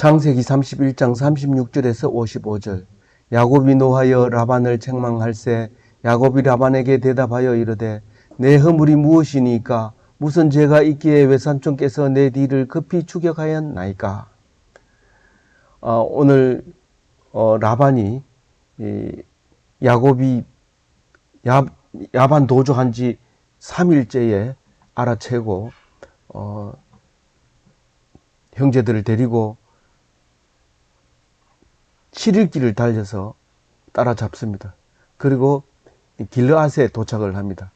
창세기 31장 36절에서 55절. 야곱이 노하여 라반을 책망할세 야곱이 라반에게 대답하여 이르되 내 허물이 무엇이니까 무슨 죄가 있기에 외삼촌께서 내 뒤를 급히 추격하였나이까. 오늘 라반이 야곱이 야반 도주한 지 3일째에 알아채고 형제들을 데리고 7일 길을 달려서 따라잡습니다. 그리고 길르앗에 도착을 합니다.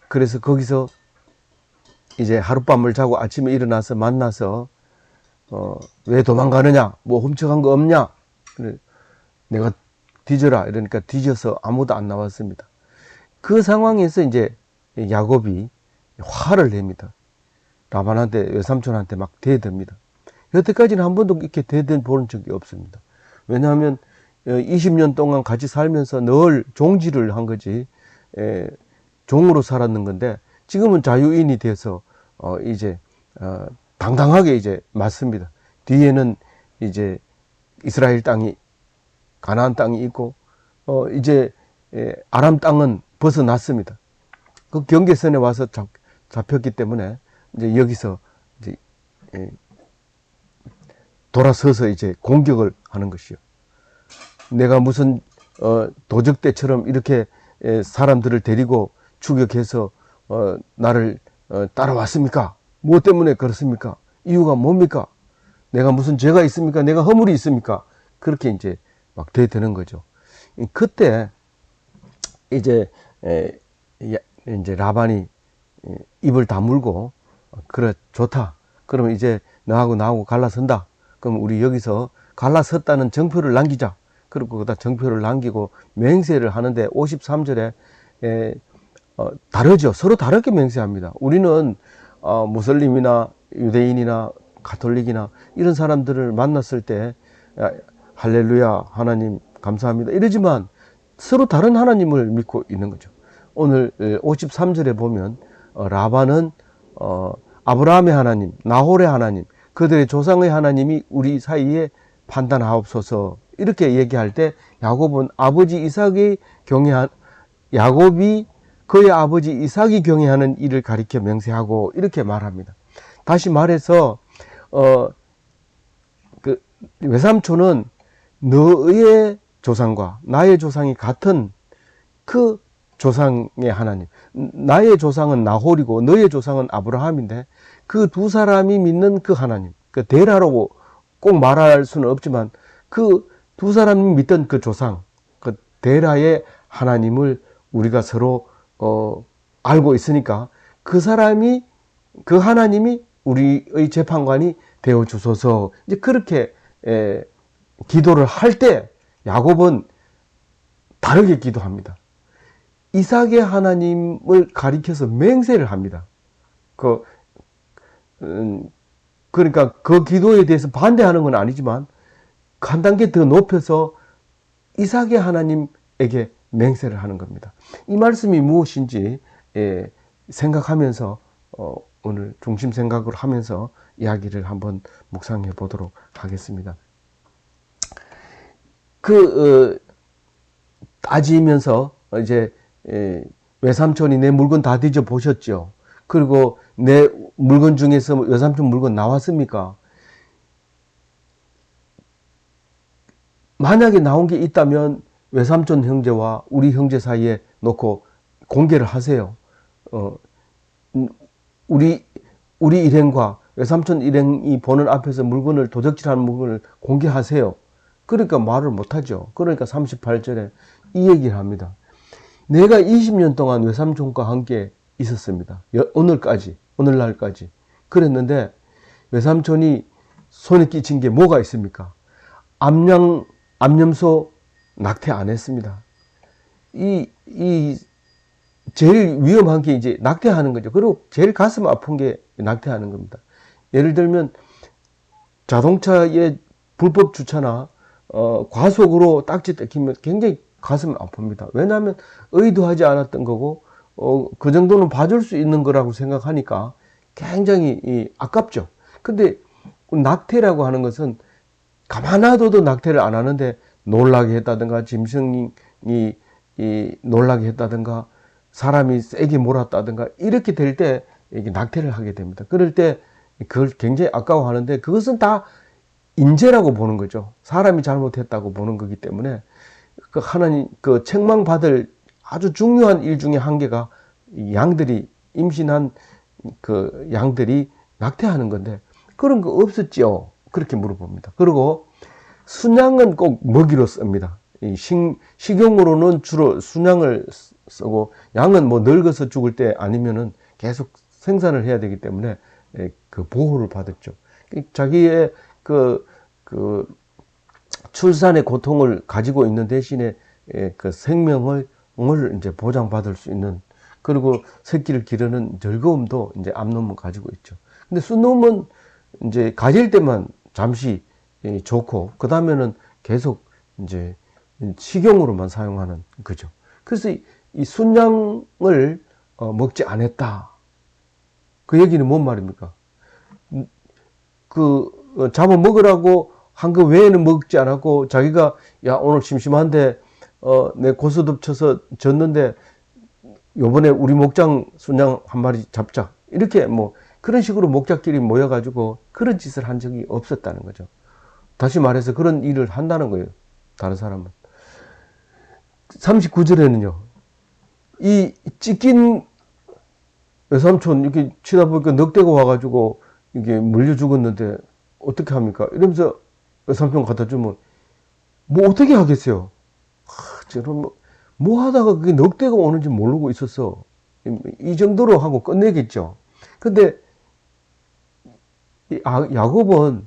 그래서 거기서 이제 하룻밤을 자고 아침에 일어나서 만나서 왜 도망가느냐, 뭐 훔쳐간 거 없냐, 내가 뒤져라 이러니까 뒤져서 아무도 안 나왔습니다. 그 상황에서 이제 야곱이 화를 냅니다. 라반한테, 외삼촌한테 막 대듭니다. 여태까지는 한 번도 이렇게 대든 본 적이 없습니다. 왜냐하면 20년 동안 같이 살면서 늘 종지를 한 거지, 종으로 살았는 건데, 지금은 자유인이 돼서 이제 당당하게 이제 맞습니다. 뒤에는 이제 이스라엘 땅이, 가나안 땅이 있고 이제 아람 땅은 벗어났습니다. 그 경계선에 와서 잡혔기 때문에 이제 여기서 이제 돌아서서 이제 공격을 하는 것이요. 내가 무슨 도적대처럼 이렇게 사람들을 데리고 추격해서 나를 따라왔습니까? 무엇 때문에 그렇습니까? 이유가 뭡니까? 내가 무슨 죄가 있습니까? 내가 허물이 있습니까? 그렇게 이제 막 대드는 거죠. 그때 이제 라반이 입을 다물고, 그래, 좋다. 그러면 이제 너하고 나하고 갈라선다. 그럼 우리 여기서 갈라섰다는 정표를 남기자. 그리고 그다 정표를 남기고 맹세를 하는데 53절에 다르죠. 서로 다르게 맹세합니다. 우리는 무슬림이나 유대인이나 가톨릭이나 이런 사람들을 만났을 때 할렐루야, 하나님 감사합니다 이러지만 서로 다른 하나님을 믿고 있는 거죠. 오늘 53절에 보면 라반은 아브라함의 하나님, 나홀의 하나님, 그들의 조상의 하나님이 우리 사이에 판단하옵소서 이렇게 얘기할 때, 야곱은 아버지 이삭이 야곱이 그의 아버지 이삭이 경외하는 일을 가리켜 맹세하고 이렇게 말합니다. 다시 말해서 그 외삼촌은 너의 조상과 나의 조상이 같은 그 조상의 하나님, 나의 조상은 나홀이고 너의 조상은 아브라함인데 그 두 사람이 믿는 그 하나님, 그 데라라고 꼭 말할 수는 없지만 그 두 사람이 믿던 그 조상, 그 데라의 하나님을 우리가 서로 알고 있으니까 그 하나님이 우리의 재판관이 되어 주소서. 이제 그렇게 기도를 할 때 야곱은 다르게 기도합니다. 이삭의 하나님을 가리켜서 맹세를 합니다. 그러니까 그 기도에 대해서 반대하는 건 아니지만 한 단계 더 높여서 이삭의 하나님에게 맹세를 하는 겁니다. 이 말씀이 무엇인지 생각하면서 오늘 중심 생각을 하면서 이야기를 한번 묵상해 보도록 하겠습니다. 따지면서 이제 외삼촌이 내 물건 다 뒤져 보셨죠? 그리고 내 물건 중에서 외삼촌 물건 나왔습니까? 만약에 나온 게 있다면 외삼촌 형제와 우리 형제 사이에 놓고 공개를 하세요. 우리 일행과 외삼촌 일행이 보는 앞에서 물건을, 도적질하는 물건을 공개하세요. 그러니까 말을 못하죠. 그러니까 38절에 이 얘기를 합니다. 내가 20년 동안 외삼촌과 함께 있었습니다. 오늘날까지. 그랬는데 외삼촌이 손에 끼친 게 뭐가 있습니까? 암염소 낙태 안 했습니다. 제일 위험한 게 이제 낙태하는 거죠. 그리고 제일 가슴 아픈 게 낙태하는 겁니다. 예를 들면 자동차의 불법 주차나 과속으로 딱지 떼키면 굉장히 가슴 아픕니다. 왜냐하면 의도하지 않았던 거고 그 정도는 봐줄 수 있는 거라고 생각하니까 굉장히 아깝죠. 근데 낙태라고 하는 것은 가만 놔둬도 낙태를 안 하는데 놀라게 했다든가 짐승이 놀라게 했다든가 사람이 세게 몰았다든가 이렇게 될 때 이게 낙태를 하게 됩니다. 그럴 때 그걸 굉장히 아까워하는데 그것은 다 인재라고 보는 거죠. 사람이 잘못했다고 보는 거기 때문에 그 하나님 그 책망받을 아주 중요한 일 중에 한 개가 양들이 임신한 그 양들이 낙태하는 건데 그런 거 없었죠. 그렇게 물어봅니다. 그리고 순양은 꼭 먹이로 씁니다. 이 식용으로는 주로 순양을 쓰고 양은 뭐 늙어서 죽을 때 아니면은 계속 생산을 해야 되기 때문에 그 보호를 받았죠. 자기의 그 출산의 고통을 가지고 있는 대신에 그 생명을 이제 보장받을 수 있는 그리고 새끼를 기르는 즐거움도 이제 암놈은 가지고 있죠. 근데 순놈은 이제 가질 때만 잠시 좋고 그 다음에는 계속 이제 식용으로만 사용하는 거죠. 그래서 이 순양을 먹지 않았다. 그 얘기는 뭔 말입니까? 잡아 먹으라고 한 거 외에는 먹지 않았고 자기가 야 오늘 심심한데 내 고스톱 쳐서 졌는데 요번에 우리 목장 순양 한 마리 잡자 이렇게 뭐 그런 식으로 목자끼리 모여가지고 그런 짓을 한 적이 없었다는 거죠. 다시 말해서 그런 일을 한다는 거예요. 다른 사람은. 39절에는요. 이 찢긴 외삼촌 이렇게 치다 보니까 넉대가 와가지고 이게 물려 죽었는데 어떻게 합니까? 이러면서 외삼촌 갖다 주면 뭐 어떻게 하겠어요? 저는 뭐 하다가 그게 넉대가 오는지 모르고 있었어. 이 정도로 하고 끝내겠죠. 근데 야곱은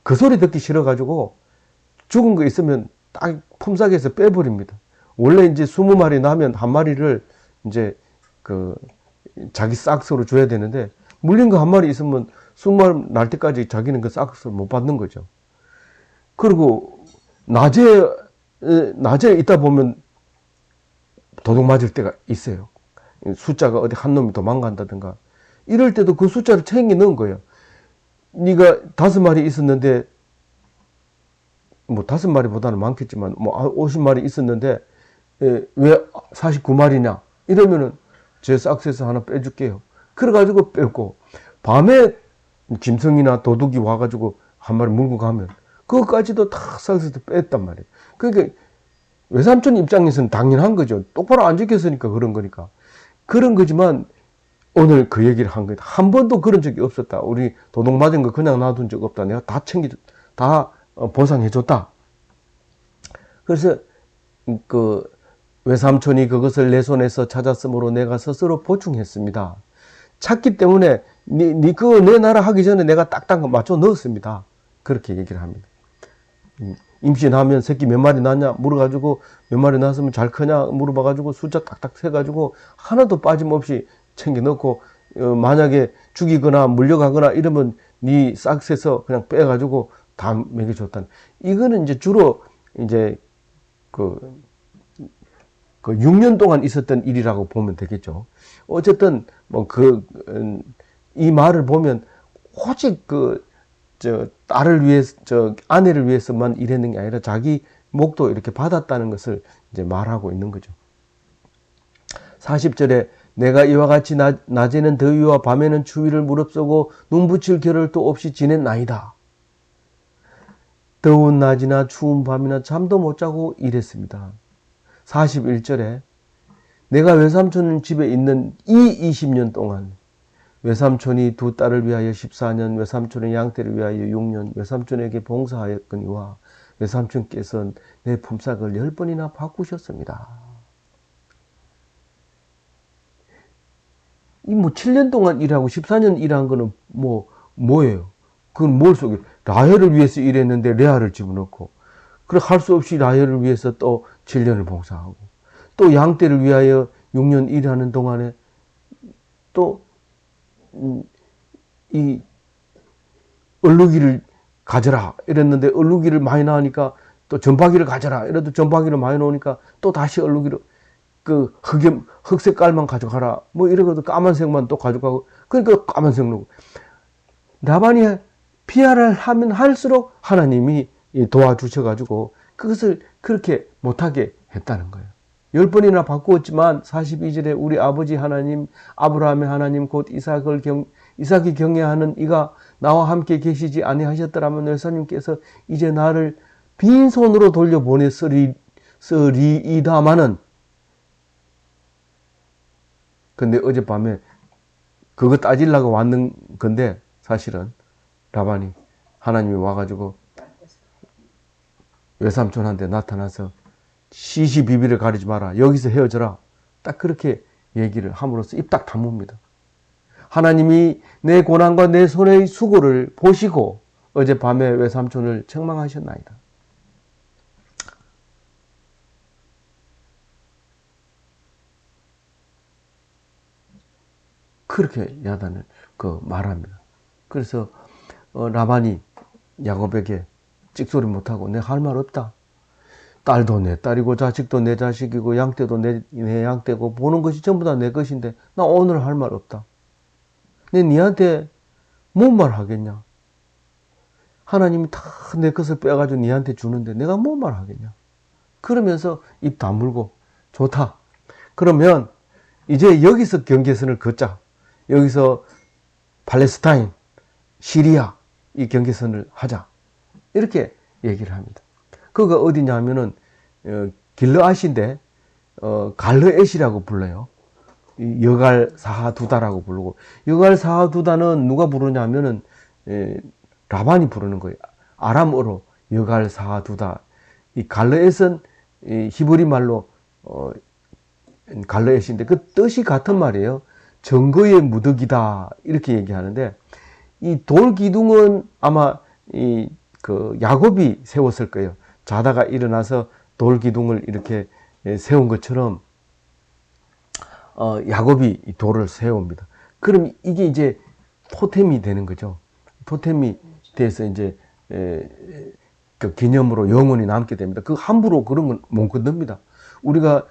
그 소리 듣기 싫어가지고 죽은 거 있으면 딱 품삯에서 빼버립니다. 원래 이제 20마리 나면 한 마리를 이제 자기 싹스로 줘야 되는데 물린 거 한 마리 있으면 20마리 날 때까지 자기는 그 싹스를 못 받는 거죠. 그리고 낮에 있다 보면 도둑 맞을 때가 있어요. 숫자가 어디 한 놈이 도망간다든가 이럴 때도 그 숫자를 챙겨 넣은 거예요. 네가 5마리 있었는데 뭐 5마리보다는 많겠지만 뭐 50마리 있었는데 왜 49마리냐 이러면은 제 싹스에서 하나 빼줄게요. 그래가지고 빼고 밤에 짐승이나 도둑이 와가지고 한 마리 물고 가면 그것까지도 다 싹스에서 뺐단 말이에요. 그러니까 외삼촌 입장에서는 당연한 거죠. 똑바로 안 지켰으니까 그런 거니까. 그런 거지만 오늘 그 얘기를 한 거예요. 한 번도 그런 적이 없었다. 우리 도둑 맞은 거 그냥 놔둔 적 없다. 내가 다 보상해줬다. 그래서 그 외삼촌이 그것을 내 손에서 찾았으므로 내가 스스로 보충했습니다. 찾기 때문에 니 그거 내 나라 하기 전에 내가 딱딱 맞춰 넣었습니다. 그렇게 얘기를 합니다. 임신하면 새끼 몇 마리 낳냐 물어가지고 몇 마리 낳았으면 잘 크냐 물어봐가지고 숫자 딱딱 세가지고 하나도 빠짐없이 챙겨 넣고 만약에 죽이거나 물려가거나 이러면 네 싹스에서 그냥 빼가지고 다 먹여줬다는. 이거는 이제 주로 이제 그 6년 동안 있었던 일이라고 보면 되겠죠. 어쨌든 뭐 이 말을 보면 오직 딸을 위해서 아내를 위해서만 일했는 게 아니라 자기 목도 이렇게 받았다는 것을 이제 말하고 있는 거죠. 40절에 내가 이와 같이 낮에는 더위와 밤에는 추위를 무릅쓰고 눈붙일 겨를도 없이 지냈나이다. 더운 낮이나 추운 밤이나 잠도 못 자고 일했습니다. 41절에 내가 외삼촌 집에 있는 이 20년 동안 외삼촌이 두 딸을 위하여 14년, 외삼촌의 양떼를 위하여 6년, 외삼촌에게 봉사하였거니와 외삼촌께서는 내 품삯을 10번이나 바꾸셨습니다. 이 7년 동안 일하고 14년 일한 거는 뭐예요? 그건 뭘 속에 라헬을 위해서 일했는데 레아를 집어넣고 그래 할 수 없이 라헬을 위해서 또 7년을 봉사하고 또 양떼를 위하여 6년 일하는 동안에 또 이 얼룩이를 가져라 이랬는데 얼룩이를 많이 나오니까 또 전파기를 가져라 이래도 전파기를 많이 나오니까 또 다시 얼룩이를 흑색 깔만 가져가라 뭐 이러고도 까만색만 또 가져가고 그러니까 까만색 놓고 라반이 피하를 하면 할수록 하나님이 도와주셔가지고 그것을 그렇게 못하게 했다는 거예요. 10번이나 바꾸었지만 42절에 우리 아버지 하나님, 아브라함의 하나님 곧 이삭이 경외하는 이가 나와 함께 계시지 아니하셨더라면 여사님께서 이제 나를 빈손으로 돌려보냈으리이다마는, 근데 어젯밤에 그거 따지려고 왔는 건데 사실은 라반이, 하나님이 와가지고 외삼촌한테 나타나서 시시비비를 가리지 마라, 여기서 헤어져라, 딱 그렇게 얘기를 함으로써 입 딱 다뭅니다. 하나님이 내 고난과 내 손의 수고를 보시고 어젯밤에 외삼촌을 책망하셨나이다. 그렇게 야단을 말합니다. 그래서 라반이 야곱에게 찍소리 못하고 내가 할 말 없다. 딸도 내 딸이고 자식도 내 자식이고 양떼도 내 양떼고 보는 것이 전부 다 내 것인데 나 오늘 할 말 없다. 니한테 뭔 말 하겠냐? 하나님이 다 내 것을 빼가지고 니한테 주는데 내가 뭔 말 하겠냐? 그러면서 입 다물고 좋다. 그러면 이제 여기서 경계선을 긋자. 여기서 팔레스타인, 시리아 이 경계선을 하자. 이렇게 얘기를 합니다. 그가 어디냐면은 길르앗인데 갈르엣이라고 불러요. 여갈사하두다라고 부르고, 여갈사하두다는 누가 부르냐면은 라반이 부르는 거예요. 아람어로 여갈사하두다. 이 갈르엣은 히브리 말로 갈르엣인데 그 뜻이 같은 말이에요. 증거의 무더기다 이렇게 얘기하는데, 이 돌 기둥은 아마 야곱이 세웠을 거예요. 자다가 일어나서 돌 기둥을 이렇게 세운 것처럼 야곱이 이 돌을 세웁니다. 그럼 이게 이제 토템이 되는 거죠. 토템이 돼서 이제 그 기념으로 영원히 남게 됩니다. 그 함부로 그런 건 못 건듭니다. 우리가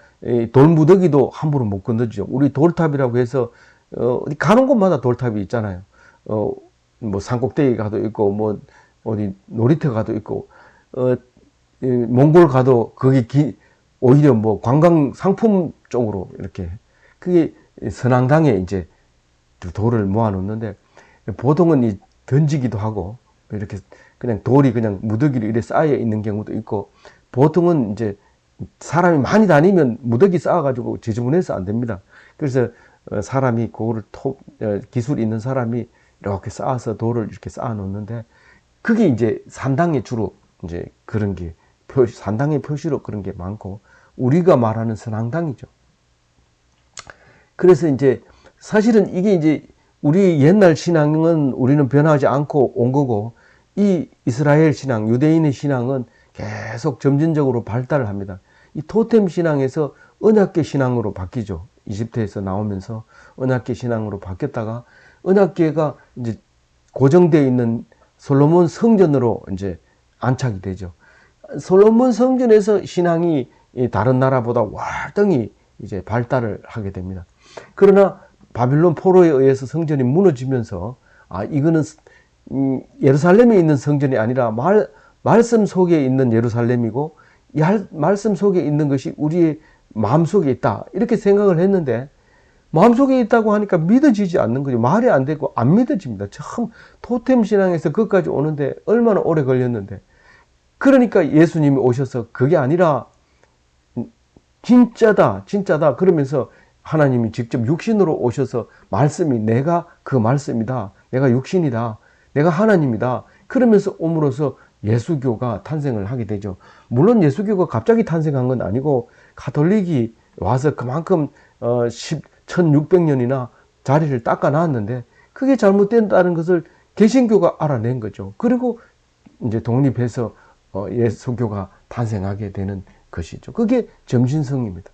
돌무더기도 함부로 못 건드죠. 우리 돌탑이라고 해서 어디 가는 곳마다 돌탑이 있잖아요. 뭐 산꼭대기 가도 있고, 뭐 어디 놀이터 가도 있고, 몽골 가도 거기 오히려 뭐 관광 상품 쪽으로 이렇게, 그게 선앙당에 이제 돌을 모아 놓는데, 보통은 던지기도 하고 이렇게 그냥 돌이 그냥 무더기로 이렇게 쌓여 있는 경우도 있고, 보통은 이제 사람이 많이 다니면 무더기 쌓아가지고 지저분해서 안 됩니다. 그래서 사람이 그거를 기술 있는 사람이 이렇게 쌓아서 돌을 이렇게 쌓아 놓는데, 그게 이제 산당에 주로 이제 그런 게 산당의 표시로 그런 게 많고, 우리가 말하는 선앙당이죠. 그래서 이제 사실은 이게 이제 우리 옛날 신앙은 우리는 변하지 않고 온 거고, 이 이스라엘 신앙, 유대인의 신앙은 계속 점진적으로 발달을 합니다. 이 토템 신앙에서 언약계 신앙으로 바뀌죠. 이집트에서 나오면서 언약계 신앙으로 바뀌었다가 언약계가 이제 고정되어 있는 솔로몬 성전으로 이제 안착이 되죠. 솔로몬 성전에서 신앙이 다른 나라보다 월등히 이제 발달을 하게 됩니다. 그러나 바빌론 포로에 의해서 성전이 무너지면서, 이거는 예루살렘에 있는 성전이 아니라 말씀 속에 있는 예루살렘이고, 이 말씀 속에 있는 것이 우리의 마음속에 있다, 이렇게 생각을 했는데, 마음속에 있다고 하니까 믿어지지 않는 거죠. 말이 안 되고 안 믿어집니다. 참 토템 신앙에서 그것까지 오는데 얼마나 오래 걸렸는데, 그러니까 예수님이 오셔서 그게 아니라 진짜다 그러면서 하나님이 직접 육신으로 오셔서 말씀이 내가 그 말씀이다, 내가 육신이다, 내가 하나님이다, 그러면서 옴으로써 예수교가 탄생을 하게 되죠. 물론 예수교가 갑자기 탄생한 건 아니고 가톨릭이 와서 그만큼 1600년이나 자리를 닦아 놨는데, 그게 잘못된다는 것을 개신교가 알아낸 거죠. 그리고 이제 독립해서 예수교가 탄생하게 되는 것이죠. 그게 점신성입니다.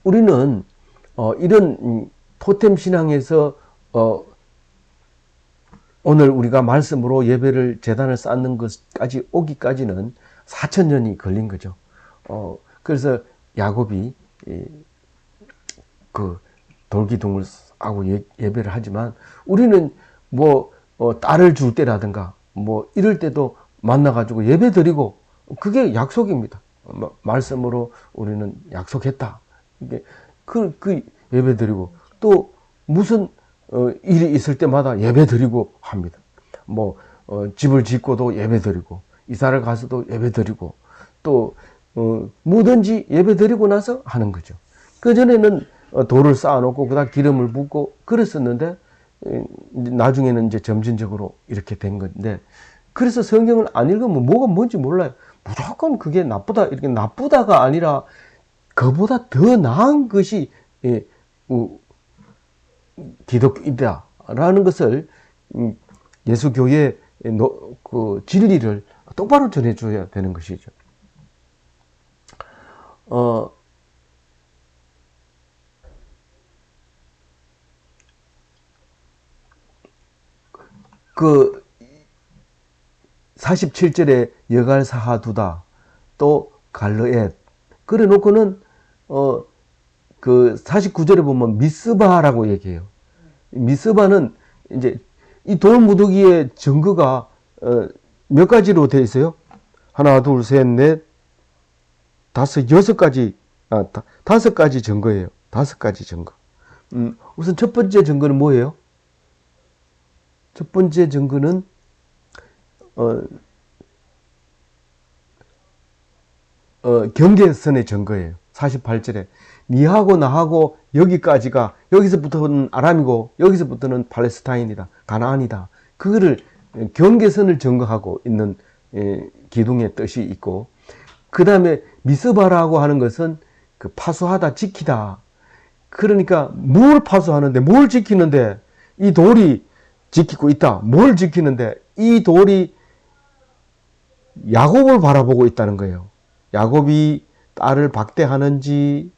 우리는 이런 토템 신앙에서 오늘 우리가 말씀으로 예배를 제단을 쌓는 것까지 오기까지는 4000년이 걸린 거죠. 그래서 야곱이 그 돌기둥을 하고 예배를 하지만, 우리는 뭐 딸을 줄 때라든가 뭐 이럴 때도 만나가지고 예배 드리고, 그게 약속입니다. 말씀으로 우리는 약속했다. 이게 그 예배 드리고, 또 무슨 일이 있을 때마다 예배 드리고 합니다. 뭐 집을 짓고도 예배 드리고, 이사를 가서도 예배 드리고, 또 뭐든지 예배 드리고 나서 하는 거죠. 그 전에는 돌을 쌓아놓고 그다음 기름을 붓고 그랬었는데, 나중에는 이제 점진적으로 이렇게 된 건데, 그래서 성경을 안 읽으면 뭐가 뭔지 몰라요. 무조건 그게 나쁘다, 이렇게 나쁘다가 아니라 그보다 더 나은 것이 기독교이다라는 것을, 예수교의 그 진리를 똑바로 전해줘야 되는 것이죠. 그 47절에 여갈사하 두다, 또 갈르엣, 그래 놓고는 그 49절에 보면 미스바라고 얘기해요. 미스바는 이제 이 돌무더기의 증거가 몇 가지로 되어 있어요? 하나, 둘, 셋, 넷, 다섯, 여섯 가지, 다섯 가지 증거예요. 다섯 가지 증거. 우선 첫 번째 증거는 뭐예요? 첫 번째 증거는 경계선의 증거예요. 48절에 니하고 나하고 여기까지가, 여기서부터는 아람이고 여기서부터는 팔레스타인이다, 가나안이다. 그거를 경계선을 증거하고 있는 기둥의 뜻이 있고, 그 다음에 미스바라고 하는 것은 그 파수하다, 지키다. 그러니까 뭘 파수하는데, 뭘 지키는데, 이 돌이 지키고 있다. 뭘 지키는데, 이 돌이 야곱을 바라보고 있다는 거예요. 야곱이 딸을 박대하는지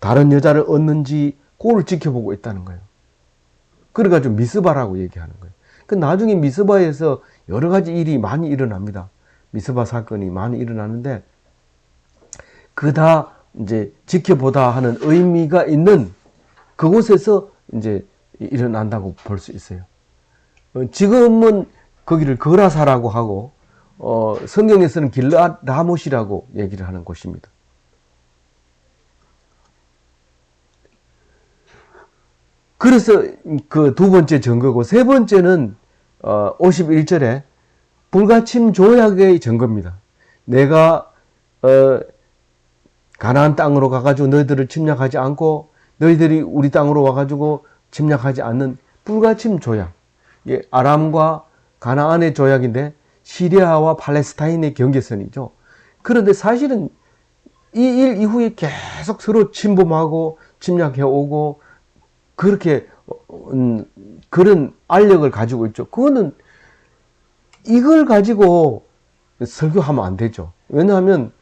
다른 여자를 얻는지 그걸 지켜보고 있다는 거예요. 그래가지고 미스바라고 얘기하는 거예요. 그 나중에 미스바에서 여러 가지 일이 많이 일어납니다. 미스바 사건이 많이 일어나는데, 그 다 이제 지켜보다 하는 의미가 있는 그곳에서 이제 일어난다고 볼 수 있어요. 지금은 거기를 거라사라고 하고, 성경에서는 길르앗 라못이라고 얘기를 하는 곳입니다. 그래서 그 두 번째 증거고, 세 번째는 51절에 불가침 조약의 증거입니다. 내가 가나안 땅으로 가가지고 너희들을 침략하지 않고 너희들이 우리 땅으로 와가지고 침략하지 않는 불가침 조약. 이게 아람과 가나안의 조약인데 시리아와 팔레스타인의 경계선이죠. 그런데 사실은 이 일 이후에 계속 서로 침범하고 침략해오고 그렇게 그런 알력을 가지고 있죠. 그거는 이걸 가지고 설교하면 안 되죠. 왜냐하면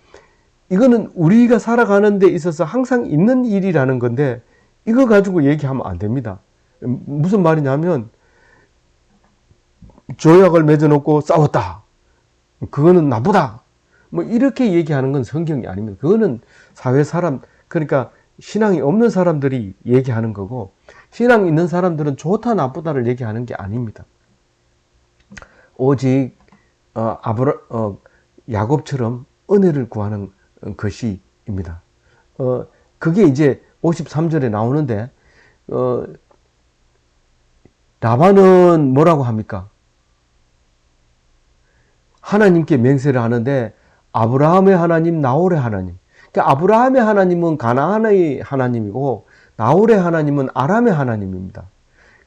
이거는 우리가 살아가는 데 있어서 항상 있는 일이라는 건데, 이거 가지고 얘기하면 안 됩니다. 무슨 말이냐면, 조약을 맺어놓고 싸웠다, 그거는 나쁘다, 뭐 이렇게 얘기하는 건 성경이 아닙니다. 그거는 사회 사람, 그러니까 신앙이 없는 사람들이 얘기하는 거고, 신앙 있는 사람들은 좋다 나쁘다를 얘기하는 게 아닙니다. 오직 야곱처럼 은혜를 구하는 것이입니다. 그게 이제 53절에 나오는데, 라반은 뭐라고 합니까? 하나님께 맹세를 하는데, 아브라함의 하나님, 나홀의 하나님. 그러니까 아브라함의 하나님은 가나안의 하나님이고, 나홀의 하나님은 아람의 하나님입니다.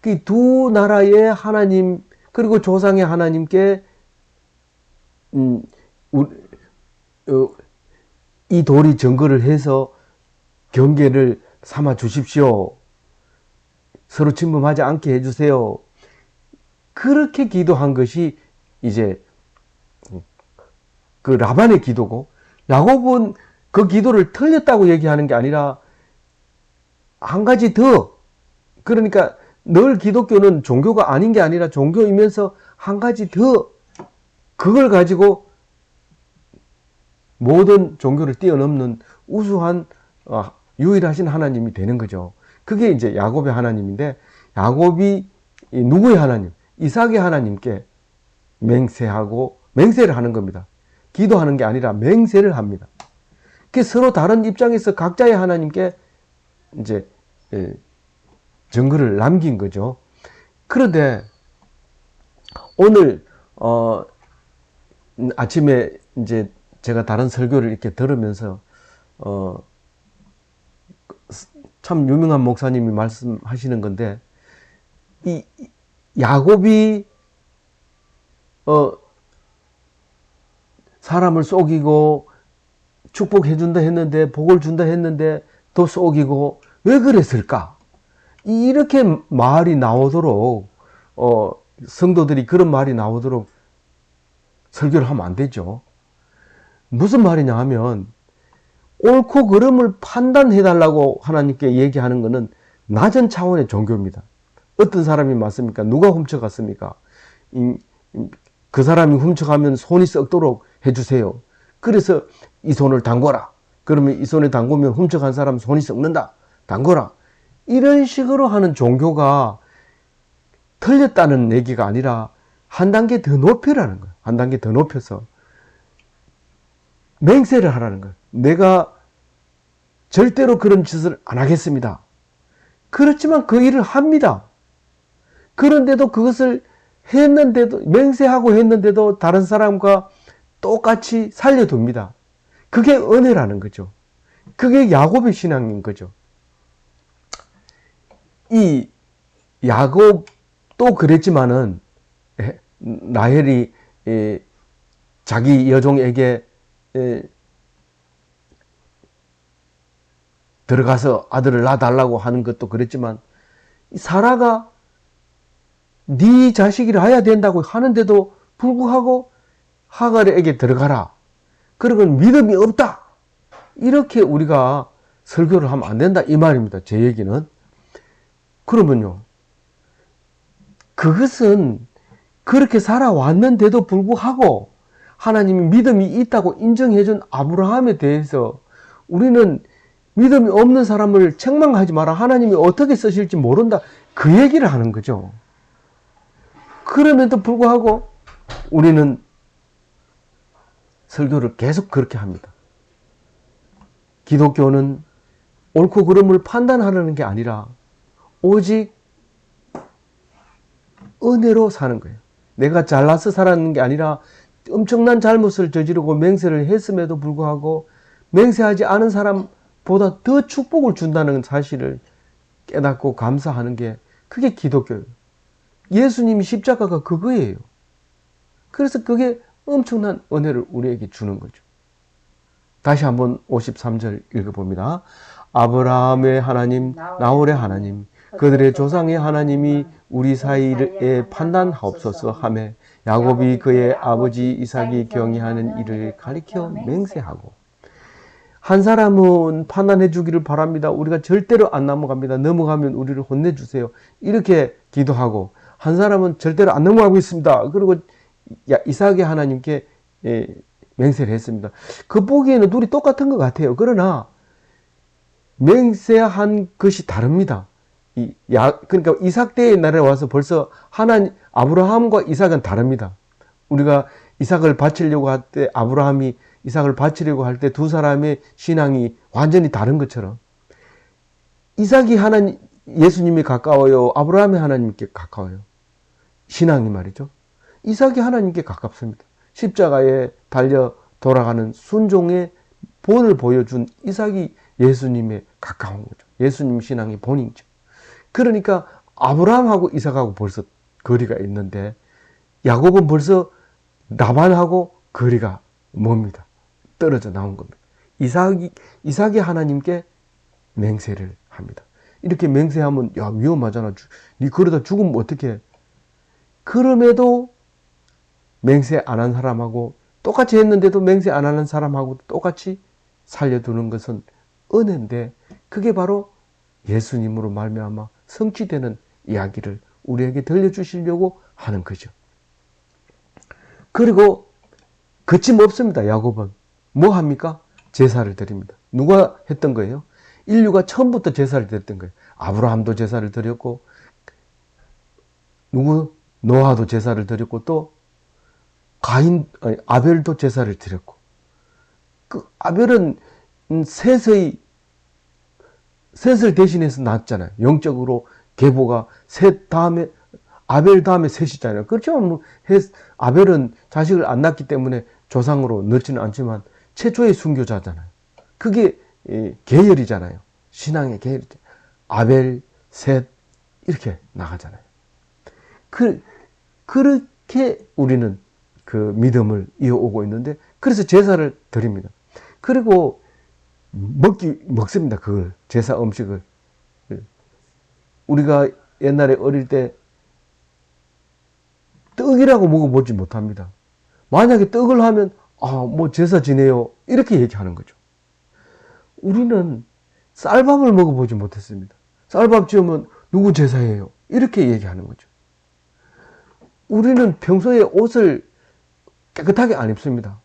그 두 나라의 하나님, 그리고 조상의 하나님께 이 돌이 증거를 해서 경계를 삼아 주십시오. 서로 침범하지 않게 해주세요. 그렇게 기도한 것이 이제 그 라반의 기도고, 야곱은 그 기도를 틀렸다고 얘기하는 게 아니라 한 가지 더, 그러니까 늘 기독교는 종교가 아닌 게 아니라 종교이면서 한 가지 더, 그걸 가지고 모든 종교를 뛰어넘는 우수한 유일하신 하나님이 되는 거죠. 그게 이제 야곱의 하나님인데, 야곱이 누구의 하나님? 이삭의 하나님께 맹세하고 맹세를 하는 겁니다. 기도하는 게 아니라 맹세를 합니다. 그 서로 다른 입장에서 각자의 하나님께 이제 증거를 남긴 거죠. 그런데 오늘 아침에 이제 제가 다른 설교를 이렇게 들으면서 참 유명한 목사님이 말씀하시는 건데, 이 야곱이 사람을 속이고 축복해준다 했는데, 복을 준다 했는데 또 속이고 왜 그랬을까? 이렇게 말이 나오도록 성도들이 그런 말이 나오도록 설교를 하면 안 되죠. 무슨 말이냐 하면, 옳고 그름을 판단해달라고 하나님께 얘기하는 것은 낮은 차원의 종교입니다. 어떤 사람이 맞습니까? 누가 훔쳐갔습니까? 그 사람이 훔쳐가면 손이 썩도록 해주세요. 그래서 이 손을 담궈라. 그러면 이 손에 담그면 훔쳐간 사람 손이 썩는다. 담궈라. 이런 식으로 하는 종교가 틀렸다는 얘기가 아니라 한 단계 더 높이라는 거예요. 한 단계 더 높여서 맹세를 하라는 거예요. 내가 절대로 그런 짓을 안 하겠습니다. 그렇지만 그 일을 합니다. 그런데도 그것을 했는데도, 맹세하고 했는데도 다른 사람과 똑같이 살려둡니다. 그게 은혜라는 거죠. 그게 야곱의 신앙인 거죠. 이 야곱도 그랬지만은 라헬이 자기 여종에게 들어가서 아들을 낳아달라고 하는 것도 그랬지만, 사라가 네 자식이 낳아야 된다고 하는데도 불구하고 하갈에게 들어가라. 그러면 믿음이 없다. 이렇게 우리가 설교를 하면 안 된다 이 말입니다. 제 얘기는. 그러면요, 그것은 그렇게 살아왔는데도 불구하고 하나님이 믿음이 있다고 인정해준 아브라함에 대해서 우리는 믿음이 없는 사람을 책망하지 마라. 하나님이 어떻게 쓰실지 모른다. 그 얘기를 하는 거죠. 그럼에도 불구하고 우리는 설교를 계속 그렇게 합니다. 기독교는 옳고 그름을 판단하려는 게 아니라 오직 은혜로 사는 거예요. 내가 잘나서 살았는 게 아니라 엄청난 잘못을 저지르고 맹세를 했음에도 불구하고 맹세하지 않은 사람보다 더 축복을 준다는 사실을 깨닫고 감사하는 게, 그게 기독교예요. 예수님이 십자가가 그거예요. 그래서 그게 엄청난 은혜를 우리에게 주는 거죠. 다시 한번 53절 읽어봅니다. 아브라함의 하나님, 나홀의 하나님, 그들의 조상의 하나님이 우리 사이에 판단하옵소서 하며 야곱이 그의 아버지 이삭이 경외하는 일을 가리켜 맹세하고. 한 사람은 판단해 주기를 바랍니다. 우리가 절대로 안 넘어갑니다. 넘어가면 우리를 혼내주세요. 이렇게 기도하고, 한 사람은 절대로 안 넘어가고 있습니다. 그리고 이삭의 하나님께 맹세를 했습니다. 그 보기에는 둘이 똑같은 것 같아요. 그러나 맹세한 것이 다릅니다. 그러니까 이삭 때의 날에 와서 벌써 아브라함과 이삭은 다릅니다. 우리가 이삭을 바치려고 할 때, 아브라함이 이삭을 바치려고 할 때 두 사람의 신앙이 완전히 다른 것처럼, 이삭이 예수님이 가까워요? 아브라함이 하나님께 가까워요? 신앙이 말이죠. 이삭이 하나님께 가깝습니다. 십자가에 달려 돌아가는 순종의 본을 보여준 이삭이 예수님에 가까운 거죠. 예수님 신앙의 본이죠. 그러니까 아브라함하고 이삭하고 벌써 거리가 있는데, 야곱은 벌써 라반하고 거리가 멉니다. 떨어져 나온 겁니다. 이삭이 하나님께 맹세를 합니다. 이렇게 맹세하면, 야, 위험하잖아. 니 그러다 죽으면 어떡해. 그럼에도 맹세 안 한 사람하고 똑같이 했는데도 맹세 안 하는 사람하고 똑같이 살려두는 것은 은혜인데, 그게 바로 예수님으로 말미암아 성취되는 이야기를 우리에게 들려주시려고 하는 거죠. 그리고 거침없습니다. 야곱은 뭐 합니까? 제사를 드립니다. 누가 했던 거예요? 인류가 처음부터 제사를 드렸던 거예요. 아브라함도 제사를 드렸고, 노아도 제사를 드렸고 또 아벨도 제사를 드렸고, 그 아벨은 셋을 대신해서 낳았잖아요. 영적으로 계보가 셋 다음에 아벨 다음에 셋이잖아요. 그렇죠. 아벨은 자식을 안 낳기 때문에 조상으로 넣지는 않지만 최초의 순교자잖아요. 그게 계열이잖아요. 신앙의 계열이죠. 아벨, 셋 이렇게 나가잖아요. 그렇게 우리는 그 믿음을 이어오고 있는데, 그래서 제사를 드립니다. 그리고 먹습니다. 그걸, 제사 음식을. 우리가 옛날에 어릴 때 떡이라고 먹어보지 못합니다. 만약에 떡을 하면, 뭐 제사 지내요, 이렇게 얘기하는 거죠. 우리는 쌀밥을 먹어보지 못했습니다. 쌀밥 지으면 누구 제사예요, 이렇게 얘기하는 거죠. 우리는 평소에 옷을 깨끗하게 안 입습니다.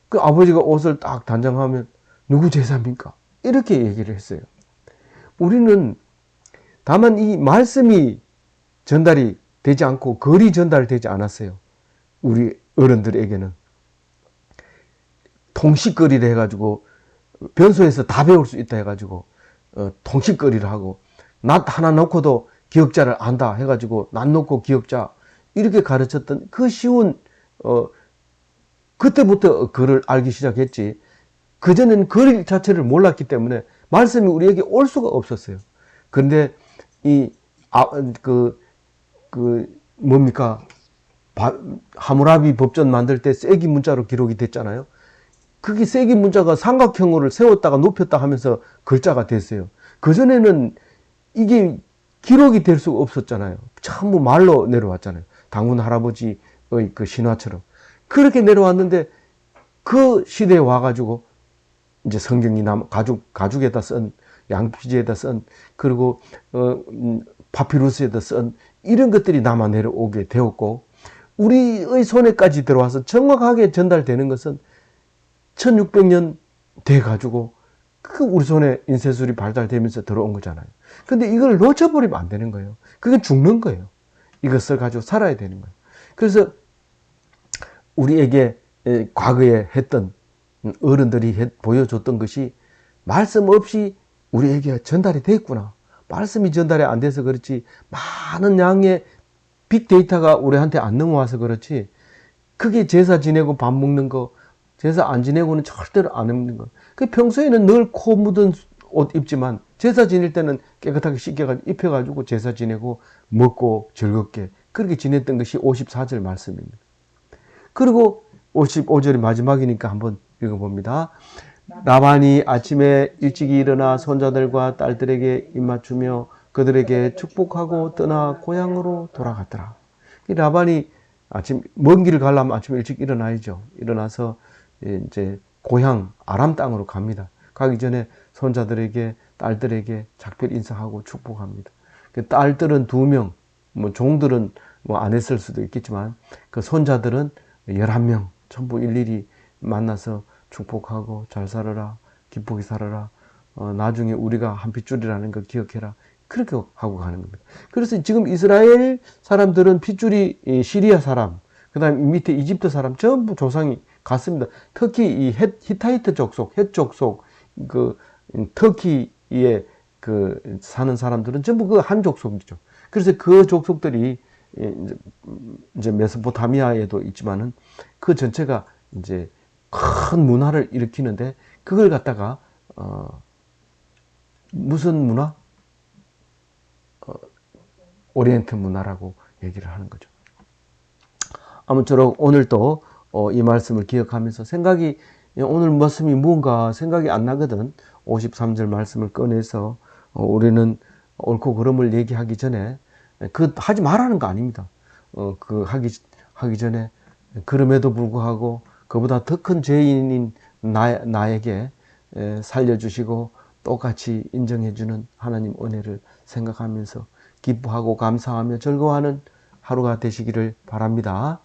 그 아버지가 옷을 딱 단장하면 누구 제사입니까? 이렇게 얘기를 했어요. 우리는 다만 이 말씀이 전달이 되지 않고 글이 전달되지 않았어요. 우리 어른들에게는. 통식거리를 해가지고 변소에서 다 배울 수 있다 해가지고 통식거리를 하고, 낫 하나 놓고도 기억자를 안다 해가지고 낫 놓고 기억자 이렇게 가르쳤던 그 쉬운 그때부터 글을 알기 시작했지, 그전에는 글 자체를 몰랐기 때문에 말씀이 우리에게 올 수가 없었어요. 그런데 뭡니까? 하무라비 법전 만들 때 세기 문자로 기록이 됐잖아요. 그게 세기 문자가 삼각형으로 세웠다가 높였다 하면서 글자가 됐어요. 그전에는 이게 기록이 될 수가 없었잖아요. 전부 말로 내려왔잖아요. 당군 할아버지의 그 신화처럼. 그렇게 내려왔는데, 그 시대에 와가지고 이제 성경이 가죽에다 쓴, 양피지에다 쓴, 그리고 파피루스에다 쓴 이런 것들이 남아 내려오게 되었고, 우리의 손에까지 들어와서 정확하게 전달되는 것은 1600년 돼가지고 그 우리 손에 인쇄술이 발달되면서 들어온 거잖아요. 근데 이걸 놓쳐버리면 안 되는 거예요. 그게 죽는 거예요. 이것을 가지고 살아야 되는 거예요. 그래서 우리에게 과거에 했던 어른들이 보여줬던 것이 말씀 없이 우리에게 전달이 됐구나. 말씀이 전달이 안 돼서 그렇지, 많은 양의 빅데이터가 우리한테 안 넘어와서 그렇지, 그게 제사 지내고 밥 먹는 거, 제사 안 지내고는 절대로 안 먹는 거. 그 평소에는 늘 코 묻은 옷 입지만 제사 지낼 때는 깨끗하게 입혀가지고 제사 지내고 먹고 즐겁게 그렇게 지냈던 것이 54절 말씀입니다. 그리고 55절이 마지막이니까 한번 읽어봅니다. 라반이 아침에 일찍 일어나 손자들과 딸들에게 입맞추며 그들에게 축복하고 떠나 고향으로 돌아갔더라. 라반이 먼 길을 가려면 아침에 일찍 일어나야죠. 일어나서 이제 고향 아람 땅으로 갑니다. 가기 전에 손자들에게, 딸들에게 작별 인사하고 축복합니다. 그 딸들은 2명, 뭐 종들은 뭐 안 했을 수도 있겠지만, 그 손자들은 11명 전부 일일이 만나서 축복하고 잘 살아라, 기쁘게 살아라, 나중에 우리가 한 핏줄이라는 걸 기억해라, 그렇게 하고 가는 겁니다. 그래서 지금 이스라엘 사람들은 핏줄이 시리아 사람, 그 다음에 밑에 이집트 사람 전부 조상이 같습니다. 특히 이 히타이트 족속, 헷 족속, 터키에 사는 사람들은 전부 그 한 족속이죠. 그래서 그 족속들이 이제 메소포타미아에도 있지만은 그 전체가 이제 큰 문화를 일으키는데, 그걸 갖다가 무슨 문화? 오리엔트 문화라고 얘기를 하는 거죠. 아무쪼록 오늘도 이 말씀을 기억하면서 오늘 말씀이 무언가 생각이 안 나거든. 53절 말씀을 꺼내서 우리는 옳고 그름을 얘기하기 전에 하지 말라는 거 아닙니다. 하기 전에 그럼에도 불구하고 그보다 더 큰 죄인인 나에게 살려주시고 똑같이 인정해주는 하나님 은혜를 생각하면서 기뻐하고 감사하며 즐거워하는 하루가 되시기를 바랍니다.